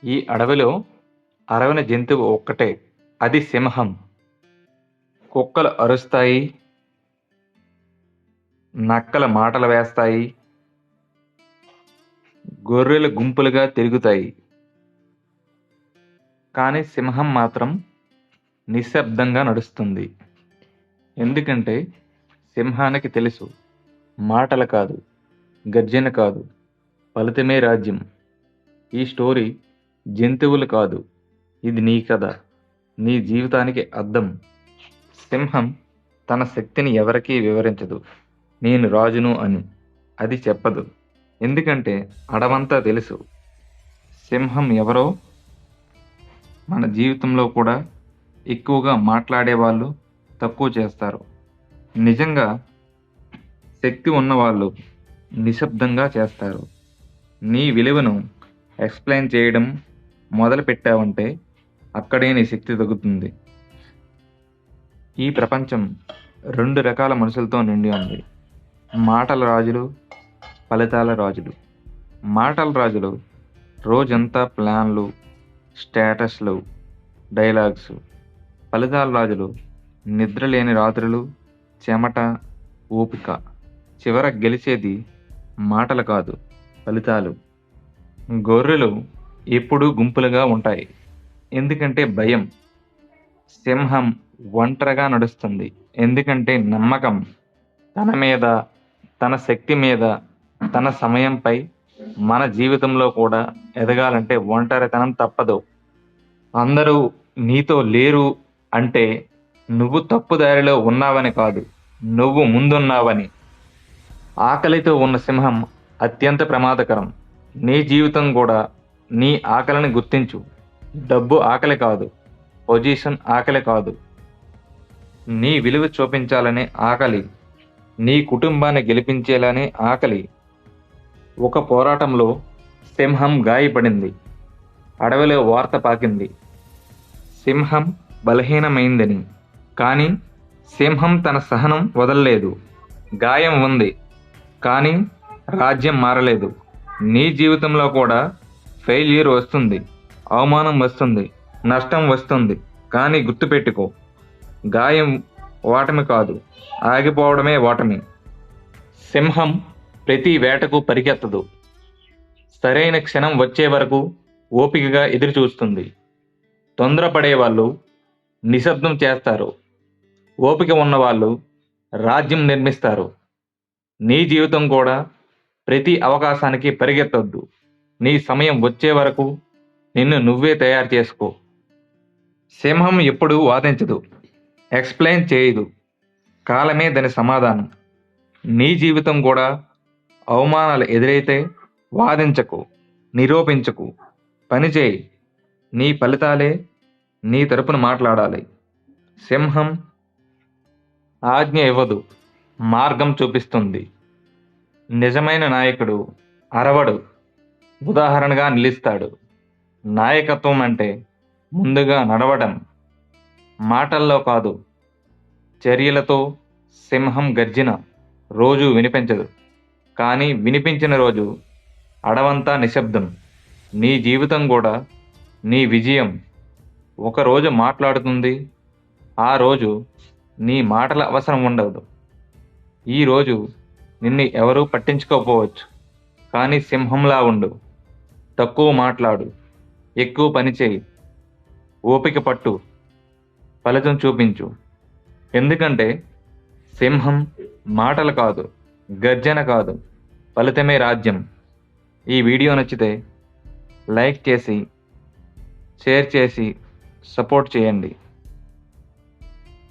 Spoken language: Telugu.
ఈ అడవిలో అరవని జంతువు ఒక్కటే. అది సింహం. కుక్కలు అరుస్తాయి, నక్కలు మాటలు వేస్తాయి, గొర్రెలు గుంపులుగా తిరుగుతాయి. కానీ సింహం మాత్రం నిశ్శబ్దంగా నడుస్తుంది. ఎందుకంటే సింహానికి తెలుసు, మాటలు కాదు, గర్జన కాదు, ఫలితమే రాజ్యం. ఈ స్టోరీ జంతువులు కాదు, ఇది నీ కథ, నీ జీవితానికి అద్దం. సింహం తన శక్తిని ఎవరికీ వివరించదు, నేను రాజును అని. అది చెప్పదు, ఎందుకంటే అడవంతా తెలుసు. సింహం ఎవరో మన జీవితంలో కూడా ఎక్కువగా మాట్లాడే వాళ్ళు తక్కువ చేస్తారు. నిజంగా శక్తి ఉన్నవాళ్ళు నిశ్శబ్దంగా చేస్తారు. నీ విలువను ఎక్స్ప్లెయిన్ చేయడం మొదలు పెట్టావంటే అక్కడే నీ శక్తి తగ్గుతుంది. ఈ ప్రపంచం 2 రకాల మనుషులతో నిండి ఉంది. మాటల రాజులు, ఫలితాల రాజులు. మాటల రాజులు రోజంతా ప్లాన్లు, స్టేటస్లు, డైలాగ్స్. ఫలితాల రాజులు నిద్రలేని రాత్రులు, చెమట, ఓపిక. చివర గెలిచేది మాటలు కాదు, ఫలితాలు. గొర్రెలు ఎప్పుడూ గుంపులుగా ఉంటాయి, ఎందుకంటే భయం. సింహం ఒంటరిగా నడుస్తుంది, ఎందుకంటే నమ్మకం. తన మీద, తన శక్తి మీద, తన సమయంపై. మన జీవితంలో కూడా ఎదగాలంటే ఒంటరితనం తప్పదు. అందరూ నీతో లేరు అంటే నువ్వు తప్పు దారిలో ఉన్నావని కాదు, నువ్వు ముందున్నావని. ఆకలితో ఉన్న సింహం అత్యంత ప్రమాదకరం. నీ జీవితం కూడా నీ ఆకలిని గుర్తించు. డబ్బు ఆకలి కాదు, పొజిషన్ ఆకలి కాదు, నీ విలువ చూపించాలనే ఆకలి, నీ కుటుంబాన్ని గెలిపించేలానే ఆకలి. ఒక పోరాటంలో సింహం గాయపడింది. అడవిలో వార్త పాకింది, సింహం బలహీనమైందని. కానీ సింహం తన సహనం వదలలేదు. గాయం ఉంది, కానీ రాజ్యం మారలేదు. నీ జీవితంలో కూడా ఫెయిల్యూర్ వస్తుంది, అవమానం వస్తుంది, నష్టం వస్తుంది. కానీ గుర్తుపెట్టుకో, గాయం ఓటమి కాదు, ఆగిపోవడమే ఓటమి. సింహం ప్రతి వేటకు పరిగెత్తదు, సరైన క్షణం వచ్చే వరకు ఓపికగా ఎదురు చూస్తుంది. తొందరపడే వాళ్ళు నిశ్శబ్దం చేస్తారు, ఓపిక ఉన్నవాళ్ళు రాజ్యం నిర్మిస్తారు. నీ జీవితం కూడా ప్రతి అవకాశానికి పరిగెత్తొద్దు. నీ సమయం వచ్చే వరకు నిన్ను నువ్వే తయారు చేసుకో. సింహం ఎప్పుడూ వాదించదు, ఎక్స్ప్లెయిన్ చేయదు, కాలమే దాని సమాధానం. నీ జీవితం కూడా అవమానాలు ఎదురైతే వాదించకు, నిరూపించకు, పనిచేయి. నీ ఫలితాలే నీ తరపున మాట్లాడాలి. సింహం ఆజ్ఞ ఇవ్వదు, మార్గం చూపిస్తుంది. నిజమైన నాయకుడు అరవడు, ఉదాహరణగా నిలుస్తాడు. నాయకత్వం అంటే ముందుగా నడవడం, మాటల్లో కాదు, చర్యలతో. సింహం గర్జన రోజు వినిపించదు, కానీ వినిపించిన రోజు అడవంతా నిశ్శబ్దం. నీ జీవితం కూడా నీ విజయం ఒకరోజు మాట్లాడుతుంది. ఆ రోజు నీ మాటల అవసరం ఉండదు. ఈరోజు నిన్ను ఎవరూ పట్టించుకోకపోవచ్చు, కానీ సింహంలా ఉండు. తక్కువ మాట్లాడు, ఎక్కువ పని చేయి, ఓపిక పట్టు, ఫలితం చూపించు. ఎందుకంటే సింహం మాటలు కాదు, గర్జన కాదు, ఫలితమే రాజ్యం. ఈ వీడియో నచ్చితే లైక్ చేసి, షేర్ చేసి సపోర్ట్ చేయండి.